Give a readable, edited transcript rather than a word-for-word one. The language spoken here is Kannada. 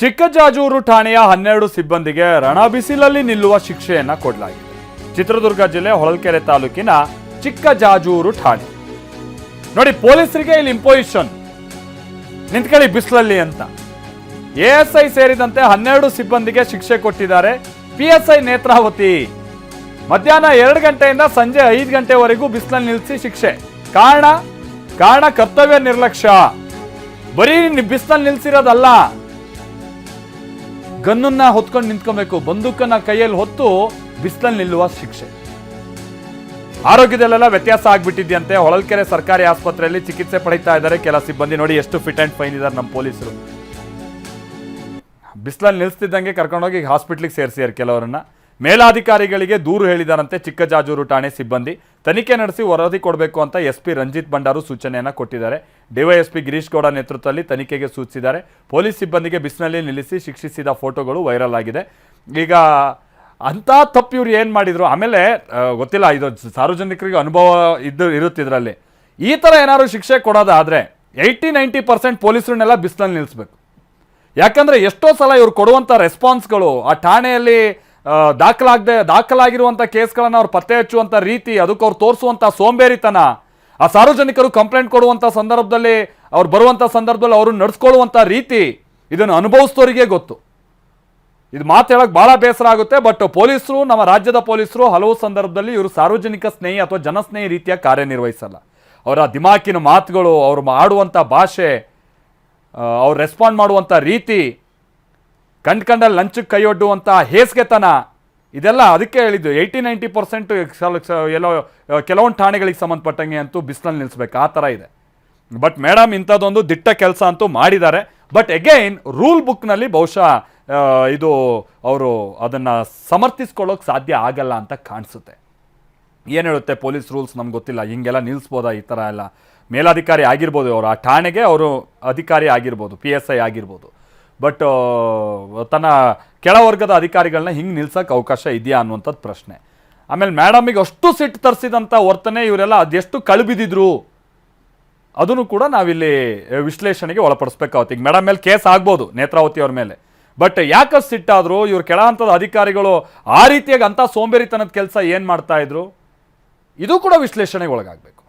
ಚಿಕ್ಕಜಾಜೂರು ಠಾಣೆಯ 12 ಸಿಬ್ಬಂದಿಗೆ ರಣಬಿಸಿಲಲ್ಲಿ ನಿಲ್ಲುವ ಶಿಕ್ಷೆಯನ್ನ ಕೊಡಲಾಗಿದೆ. ಚಿತ್ರದುರ್ಗ ಜಿಲ್ಲೆ ಹೊಳಲ್ಕೆರೆ ತಾಲೂಕಿನ ಚಿಕ್ಕಜಾಜೂರು ಠಾಣೆ ನೋಡಿ, ಪೊಲೀಸರಿಗೆ ಇಲ್ಲಿ ಇಂಪೋಸಿಷನ್ ನಿಂತ್ಕೊಳ್ಳಿ ಬಿಸಿಲಲ್ಲಿ ಅಂತ. ಎಎಸ್ಐ ಸೇರಿದಂತೆ 12 ಸಿಬ್ಬಂದಿಗೆ ಶಿಕ್ಷೆ ಕೊಟ್ಟಿದ್ದಾರೆ. ಪಿಎಸ್ಐ ನೇತ್ರಾವತಿ ಮಧ್ಯಾಹ್ನ 2 ಗಂಟೆಯಿಂದ ಸಂಜೆ 5 ಗಂಟೆವರೆಗೂ ಬಿಸಿಲಲ್ಲಿ ನಿಲ್ಲಿಸಿ ಶಿಕ್ಷೆ. ಕಾರಣ ಕರ್ತವ್ಯ ನಿರ್ಲಕ್ಷ್ಯ. ಬರೀ ಬಿಸಿಲಲ್ಲಿ ನಿಲ್ಸಿರೋದಲ್ಲ, ಗನ್ನನ್ನ ಹೊತ್ಕೊಂಡು ನಿಂತ್ಕೊಬೇಕು, ಬಂದೂಕನ್ನ ಕೈಯಲ್ಲಿ ಹೊತ್ತು ಬಿಸಿಲಲ್ಲಿ ನಿಲ್ಲುವ ಶಿಕ್ಷೆ. ಆರೋಗ್ಯದಲ್ಲೆಲ್ಲ ವ್ಯತ್ಯಾಸ ಆಗ್ಬಿಟ್ಟಿದ್ಯಂತೆ. ಹೊಳಲ್ಕೆರೆ ಸರ್ಕಾರಿ ಆಸ್ಪತ್ರೆಯಲ್ಲಿ ಚಿಕಿತ್ಸೆ ಪಡೀತಾ ಇದ್ದಾರೆ ಕೆಲ ಸಿಬ್ಬಂದಿ. ನೋಡಿ ಎಷ್ಟು ಫಿಟ್ ಅಂಡ್ ಫೈನ್ ಇದ್ದಾರೆ ನಮ್ಮ ಪೊಲೀಸರು. ಬಿಸಿಲಲ್ಲಿ ನಿಲ್ಲಿಸ್ತಿದ್ದಂಗೆ ಕರ್ಕೊಂಡೋಗಿ ಹಾಸ್ಪಿಟ್ಲಿಗೆ ಸೇರಿಸಿದ್ದಾರೆ ಕೆಲವರನ್ನ. ಮೇಲಾಧಿಕಾರಿಗಳಿಗೆ ದೂರು ಹೇಳಿದಾರಂತೆ ಚಿಕ್ಕಜಾಜೂರು ಠಾಣೆ ಸಿಬ್ಬಂದಿ. ತನಿಖೆ ನಡೆಸಿ ವರದಿ ಕೊಡಬೇಕು ಅಂತ ಎಸ್ಪಿ ರಂಜಿತ್ ಭಂಡಾರು ಸೂಚನೆಯನ್ನ ಕೊಟ್ಟಿದ್ದಾರೆ. ಡಿವೈಎಸ್ಪಿ ಗಿರೀಶ್ ಗೌಡ ನೇತೃತ್ವದಲ್ಲಿ ತನಿಖೆಗೆ ಸೂಚಿಸಿದ್ದಾರೆ. ಪೊಲೀಸ್ ಸಿಬ್ಬಂದಿಗೆ ಬಿಸಿಲಲ್ಲಿ ನಿಲ್ಲಿಸಿ ಶಿಕ್ಷಿಸಿದ ಫೋಟೋಗಳು ವೈರಲ್ ಆಗಿದೆ. ಈಗ ಅಂತ ತಪ್ಪು ಇವ್ರು ಏನು ಮಾಡಿದ್ರು, ಆಮೇಲೆ ಗೊತ್ತಿಲ್ಲ, ಇದು ಸಾರ್ವಜನಿಕರಿಗೆ ಅನುಭವ ಇರುತ್ತಿದ್ರಲ್ಲಿ. ಈ ಥರ ಏನಾದ್ರು ಶಿಕ್ಷೆ ಕೊಡೋದಾದರೆ 80-90% ಪೊಲೀಸರನ್ನೆಲ್ಲ ಬಿಸಿಲಲ್ಲಿ ನಿಲ್ಲಿಸ್ಬೇಕು. ಎಷ್ಟೋ ಸಲ ಇವ್ರು ಕೊಡುವಂಥ ರೆಸ್ಪಾನ್ಸ್ಗಳು, ಆ ಠಾಣೆಯಲ್ಲಿ ದಾಖಲಾಗಿರುವಂಥ ಕೇಸ್ಗಳನ್ನು ಅವ್ರು ಪತ್ತೆ ಹಚ್ಚುವಂಥ ರೀತಿ, ಅದಕ್ಕೆ ಅವ್ರು ತೋರಿಸುವಂಥ ಸೋಂಬೇರಿತನ, ಆ ಸಾರ್ವಜನಿಕರು ಕಂಪ್ಲೇಂಟ್ ಕೊಡುವಂಥ ಸಂದರ್ಭದಲ್ಲಿ ಅವ್ರು ಬರುವಂಥ ಸಂದರ್ಭದಲ್ಲಿ ಅವರು ನಡೆಸ್ಕೊಳ್ಳುವಂಥ ರೀತಿ, ಇದನ್ನು ಅನುಭವಿಸೋರಿಗೆ ಗೊತ್ತು. ಇದು ಮಾತು ಹೇಳಕ್ಕೆ ಭಾಳ ಬೇಸರ ಆಗುತ್ತೆ. ಬಟ್ ಪೊಲೀಸರು, ನಮ್ಮ ರಾಜ್ಯದ ಪೊಲೀಸರು ಹಲವು ಸಂದರ್ಭದಲ್ಲಿ ಇವರು ಸಾರ್ವಜನಿಕ ಸ್ನೇಹಿ ಅಥವಾ ಜನಸ್ನೇಹಿ ರೀತಿಯ ಕಾರ್ಯನಿರ್ವಹಿಸಲ್ಲ. ಅವರ ದಿಮಾಕಿನ ಮಾತುಗಳು, ಅವರು ಆಡುವಂಥ ಭಾಷೆ, ಅವ್ರು ರೆಸ್ಪಾಂಡ್ ಮಾಡುವಂಥ ರೀತಿ, ಕಂಡಲ್ಲಿ ಲಂಚಕ್ಕೆ ಕೈಯೊಡ್ಡುವಂಥ ಹೇಸಿಗೆತನ, ಇದೆಲ್ಲ ಅದಕ್ಕೆ ಹೇಳಿದ್ದು 80-90% ಎಲ್ಲೋ ಕೆಲವೊಂದು ಠಾಣೆಗಳಿಗೆ ಸಂಬಂಧಪಟ್ಟಂಗೆ ಅಂತೂ ಬಿಸಿಲಲ್ಲಿ ನಿಲ್ಲಿಸ್ಬೇಕು, ಆ ಥರ ಇದೆ. ಬಟ್ ಮೇಡಮ್ ಇಂಥದ್ದೊಂದು ದಿಟ್ಟ ಕೆಲಸ ಅಂತೂ ಮಾಡಿದ್ದಾರೆ. ಬಟ್ ಅಗೈನ್ ರೂಲ್ ಬುಕ್ನಲ್ಲಿ ಬಹುಶಃ ಇದು ಅವರು ಅದನ್ನು ಸಮರ್ಥಿಸ್ಕೊಳ್ಳೋಕೆ ಸಾಧ್ಯ ಆಗಲ್ಲ ಅಂತ ಕಾಣಿಸುತ್ತೆ. ಏನು ಹೇಳುತ್ತೆ ಪೊಲೀಸ್ ರೂಲ್ಸ್ ನಮ್ಗೆ ಗೊತ್ತಿಲ್ಲ, ಹಿಂಗೆಲ್ಲ ನಿಲ್ಲಿಸ್ಬೋದಾ ಈ ಥರ ಎಲ್ಲ. ಮೇಲಾಧಿಕಾರಿ ಆಗಿರ್ಬೋದು ಅವರು, ಆ ಠಾಣೆಗೆ ಅವರು ಅಧಿಕಾರಿ ಆಗಿರ್ಬೋದು, PSI ಆಗಿರ್ಬೋದು. ಬಟ್ ತನ್ನ ಕೆಳವರ್ಗದ ಅಧಿಕಾರಿಗಳನ್ನ ಹಿಂಗೆ ನಿಲ್ಸೋಕ್ಕೆ ಅವಕಾಶ ಇದೆಯಾ ಅನ್ನುವಂಥದ್ದು ಪ್ರಶ್ನೆ. ಆಮೇಲೆ ಮೇಡಮಿಗೆ ಅಷ್ಟು ಸಿಟ್ಟು ತರಿಸಿದಂಥ ವರ್ತನೆ, ಇವರೆಲ್ಲ ಅದೆಷ್ಟು ಕಳುಬಿದ್ದಿದ್ರು ಅದನ್ನು ಕೂಡ ನಾವಿಲ್ಲಿ ವಿಶ್ಲೇಷಣೆಗೆ ಒಳಪಡಿಸ್ಬೇಕಾಗುತ್ತೆ. ಈಗ ಮೇಡಮ್ ಮೇಲೆ ಕೇಸ್ ಆಗ್ಬೋದು, ನೇತ್ರಾವತಿ ಅವ್ರ ಮೇಲೆ. ಬಟ್ ಯಾಕೆ ಸಿಟ್ಟಾದ್ರು, ಇವ್ರು ಕೆಳ ಹಂತದ ಅಧಿಕಾರಿಗಳು ಆ ರೀತಿಯಾಗಿ ಅಂಥ ಸೋಂಬೇರಿತನದ ಕೆಲಸ ಏನು ಮಾಡ್ತಾ ಇದ್ರು, ಇದು ಕೂಡ ವಿಶ್ಲೇಷಣೆಗೆ ಒಳಗಾಗಬೇಕು.